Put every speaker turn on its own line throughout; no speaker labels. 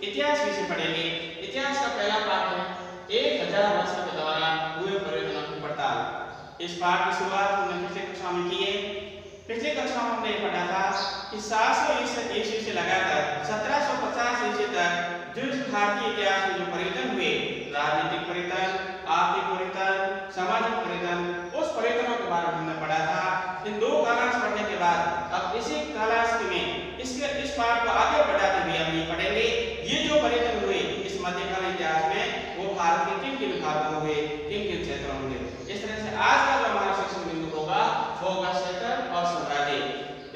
इतिहास विषय पढ़ेंगे। इतिहास का पहला पाठ है 1000 वर्षों के दौरान हुए परिवर्तनों की पड़ताल। इस पाठ की शुरुआत हमने पिछले कक्षा में की है। पिछले कक्षा में हमने पढ़ा था कि 700 ईस्वी से लगाकर 1750 ईस्वी तक जो भारतीय इतिहास में जो परिवर्तन हुए, राजनीतिक परिवर्तन, आर्थिक परिवर्तन, सामाजिक परिवर्तन, उस परिवर्तनों के बारे में हमने पढ़ा था। इन दो कालांश पढ़ने के बाद अब इसी कालांश में इस पाठ को आगे बढ़ाते हुए हम ये पढ़ेंगे ये जो परिवर्तन हुए इस मध्यकालीन इतिहास में वो भारत के किन-किन विभागों में हुए, किन-किन क्षेत्रों में हुए। इस तरह से आज का जो हमारा शिक्षण बिंदु होगा वो होगा क्षेत्र और साम्राज्य।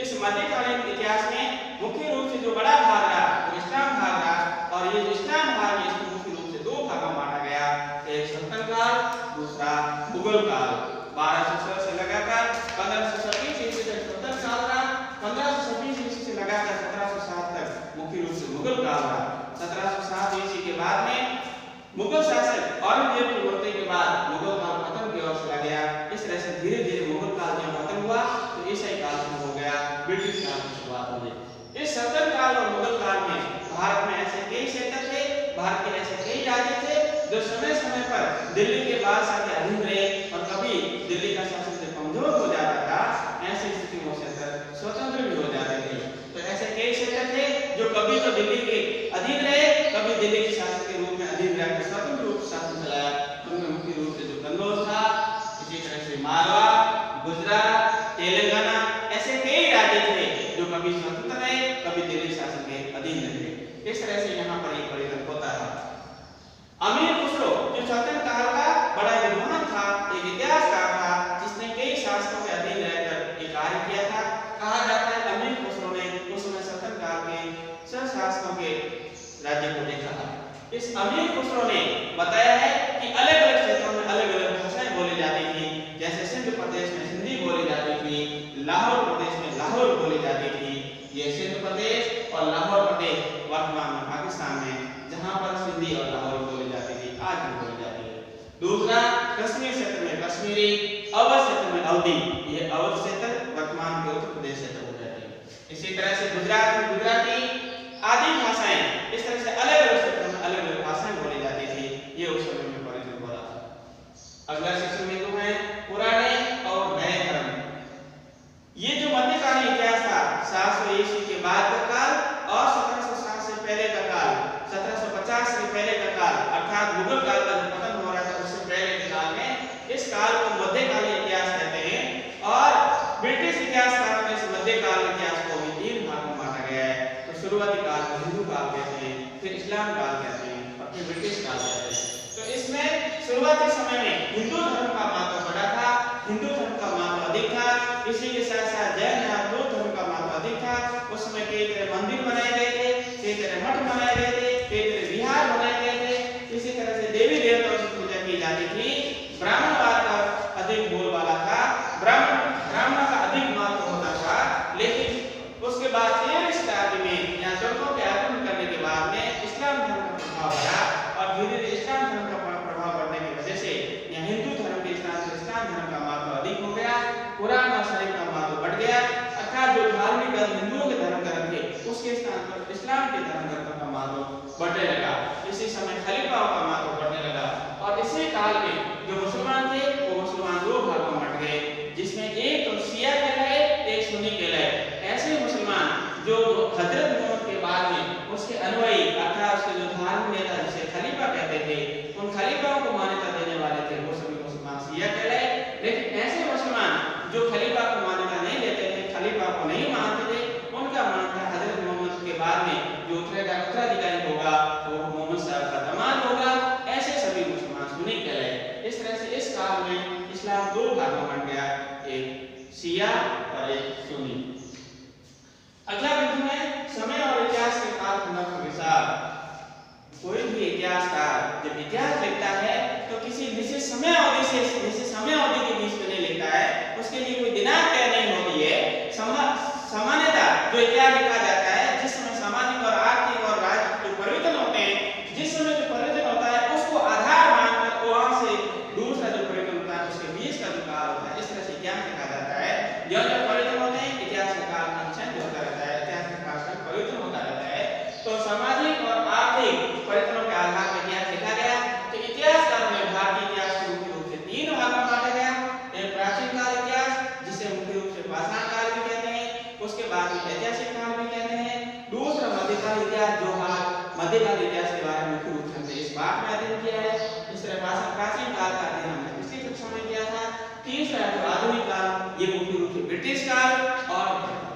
इस मध्यकालीन इतिहास में मुख्य रूप से जो बड़ा भाग रहा वो इस्लाम भाग रहा, और ये जो इस्लाम भाग है इसको मुख्य रूप से दो भागों में बांटा गया, एक सल्तनत काल, दूसरा मुगल काल। 1200 से लगाकर 1526 ईस्वी तक सल्तनत काल रहा, 1526 ईस्वी से लगाकर 1707 तक मुख्य रूप से मुगल काल रहा। 1707 ईस्वी के बाद में मुगल शासक औरंगजेब की मृत्यु के बाद मुगल काल पतन की ओर चला गया। इस तरह से धीरे धीरे मुगल काल जब खत्म हुआ तो ईसाई काल शुरू हो गया, ब्रिटिश काल की शुरुआत हो गई। इस सल्तनत काल और मुगल काल में भारत में ऐसे कई क्षेत्र थे, भारत के ऐसे कई राज्य थे जो समय समय पर दिल्ली के बादशाह के अधीन रहे, और कभी दिल्ली का शासन जब कमजोर हो जाता था ऐसी स्थिति में क्षेत्र स्वतंत्र भी हो जाते थे। तो ऐसे कई क्षेत्र थे जो कभी तो दिल्ली के अधीन रहे, कभी दिल्ली के शासन के रूप में अधीन रहकर स्वतंत्र रूप से शासन चलाया। उनमें मुख्य रूप से जो कन्नौज था, इसी तरह से मालवा, गुजरात, तेलंगाना, ऐसे कई राज्य थे जो कभी स्वतंत्र रहे, कभी दिल्ली शासन के अधीन रहे। इस तरह से यहाँ पर एक परिवर्तन होता है। अमीर खुसरो जो सल्तनत काल का बड़ा विद्वान था, एक इतिहासकार था, जिसने कई शासकों के अधीन रहकर एक कार्य किया था। कहा जाता है अमीर खुसरो ने उस समय सल्तनत काल के सब शासकों के राज्य को देखा था। इस अमीर खुसरो ने बताया है कि अलग अलग क्षेत्रों में अलग अलग भाषाएं बोली जाती थी। जैसे सिंध प्रदेश में सिंधी बोली जाती थी, लाहौर प्रदेश में लाहौर बोली जाती थी। ये सिंध प्रदेश और लाहौर प्रदेश वर्तमान में पाकिस्तान में, जहां पर सिंधी और लाहौरी बोली जाती थी, आज भी बोली जाती है। दूसरा कश्मीर क्षेत्र में कश्मीरी, अवध क्षेत्र में अवधी, ये अवध क्षेत्र वर्तमान के उत्तर प्रदेश क्षेत्र हो जाती है। इसी तरह से गुजरात में गुजराती आदि भाषाएं, इस तरह से अलग अलग क्षेत्रों में अलग अलग भाषाएं बोली जाती थी। ये उस समय में परिवर्तन हो रहा था। अगला शिक्षण बिंदु है पुराने और नए धर्म। ये जो मध्यकालीन इतिहास था 700 ईस्वी के बाद का काल और 1760 से पहले का काल, 1750 से पहले का काल, अर्थात मुगल काल का जो पतन हो रहा था उससे पहले के काल में, इस काल को मध्यकालीन इतिहास कहते हैं। और ब्रिटिश इतिहासकारों ने इस मध्यकालीन इतिहास को भी 3 भागों में बांटा गया है। तो शुरुआती काल को हिंदू काल कहते हैं, फिर इस्लाम काल कहते हैं और फिर ब्रिटिश काल कहते हैं। तो इसमें शुरुआती समय में हिंदू धर्म का महत्व बड़ा था, हिंदू धर्म का महत्व अधिक था। इसी के साथ साथ जैन बौद्ध धर्म का महत्व अधिक था। उस समय कई तरह मंदिर बनाए गए थे, कई तरह मठ बनाए गए थे, कई तरह विहार बनाए गए थे। इसी तरह से देवी देवताओं की पूजा की जाती थी। ब्राह्मणवाद का अधिक बोलबाला था, ब्राह्मण का अधिक महत्व होता था। लेकिन उसके बाद 13वीं शताब्दी में यहाँ तुर्कों के आक्रमण करने के बाद में इस्लाम धर्म का प्रभाव बढ़ा, और धीरे धीरे इस्लाम धर्म का प्रभाव बढ़ने की वजह से यहाँ हिंदू धर्म के स्थान पर इस्लाम धर्म का महत्व अधिक हो गया, कुरान और शरीफ का महत्व बढ़ गया। अर्थात जो धार्मिक हिंदुओं के धर्म थे उसके स्थान पर इस्लाम के धर्म का महत्व बढ़ने लगा। इसी समय खलीफाओं का महत्व बढ़ने लगा, और इसी काल में जो मुसलमान थे वो मुसलमान 2 भागों में बंट गए, जिसमें एक तो शिया कहलाए, एक सुन्नी कहलाए। ऐसे मुसलमान जो हजरत मोहम्मद के बाद में उसके अनुयायी अर्थात उसके जो धार्मिक नेता जिसे खलीफा कहते थे, उन खलीफाओं को मान्यता देने वाले थे, वो सभी मुसलमान शिया कहलाए। लेकिन ऐसे मुसलमान जो खलीफा को मान्यता नहीं देते थे, खलीफा को नहीं मानते थे, उनका मानना हजरत मोहम्मद के बाद में जो उत्तराधिकारी होगा वो मोहम्मद साहब का दामाद होगा। ऐसे सभी मुसलमान सुन्नी कहलाए। इस तरह से इस काल में इस्लाम 2 भागों में बंट गया, एक शिया और एक सुन्नी। अगला बिंदु है समय और इतिहास के कालखंड का विचार। कोई भी इतिहासकार जब इतिहास लिखता है तो किसी निश्चित समय अवधि के बीच में नहीं लिखता है, उसके लिए कोई दिनांक तय नहीं होती है। सामान्यतः जो इतिहास लिखा जाता है जिस समय सामाजिक और आर्थिक और राजनीतिक जो परिवर्तन होते हैं, जिस समय जो परिवर्तन होता है उसको आधार मानकर वहां से दूसरा जो परिवर्तन होता है उसके बीच का जो काल होता है, इस तरह से इतिहास लिखा जाता है। जो परिवर्तन होते हैं इतिहास का काल चेंज होता रहता है, इतिहास का काल परिवर्तन होता रहता है। तो सामाजिक और आर्थिक मध्यकाल इतिहास के बारे में मुख्य रूप से हमने इस पाठ में अध्ययन किया है। इस तरह प्राचीन काल का अध्ययन हमने पिछली कक्षा में किया था। तीसरा जो आधुनिक काल, ये मुख्य रूप से ब्रिटिश काल, और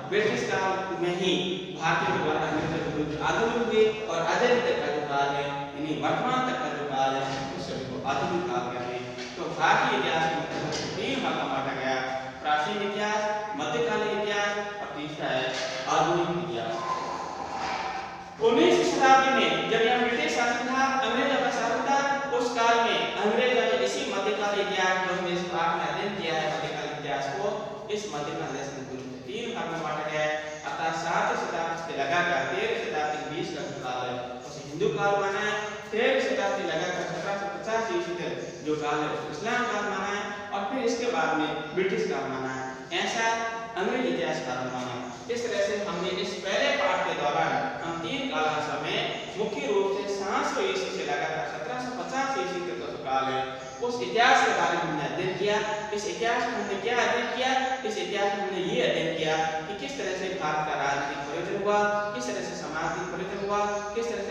ब्रिटिश काल में ही भारतीय द्वारा अंग्रेजों के विरुद्ध आंदोलन हुए, और आजादी तक का जो काल है, यानी वर्तमान तक का जो काल है, उस सभी को आधुनिक काल कहते हैं। तो भारतीय इतिहास में तीन भाग में बांटा गया: प्राचीन इतिहास, मध्यकालीन इतिहास और तीसरा है आधुनिक इतिहास। 19वीं शताब्दी में जब यहाँ ब्रिटिश शासन था, अंग्रेजों का शासन था, उस काल में अंग्रेजों ने इसी मध्यकालीन इतिहास जो हमने इस पाठ में अध्ययन किया है, मध्यकालीन इतिहास को, इस मध्यकालीन इतिहास में तीन भाग में बांटा गया है। अर्थात 7वीं शताब्दी से लगाकर 13वीं शताब्दी के बीच का जो काल है उसे हिंदू काल माना है। 13वीं शताब्दी लगाकर 1750 ईस्वी तक जो काल है उसको इस्लाम काल माना है, और फिर इसके बाद में ब्रिटिश काल माना है। ऐसा अंग्रेज इतिहास काल माना है। इस तरह से हमने इस पहले पाठ के दौरान हम तीन कालांश में मुख्य रूप से 700 ईस्वी से लगाकर 1750 ईस्वी तक का काल है, उस इतिहास के बारे में हमने अध्ययन किया। इस इतिहास में हमने क्या अध्ययन किया? इस इतिहास में हमने ये अध्ययन किया कि किस तरह से भारत का राजनीतिक परिवर्तन हुआ, किस तरह से सामाजिक परिवर्तन हुआ, किस तरह से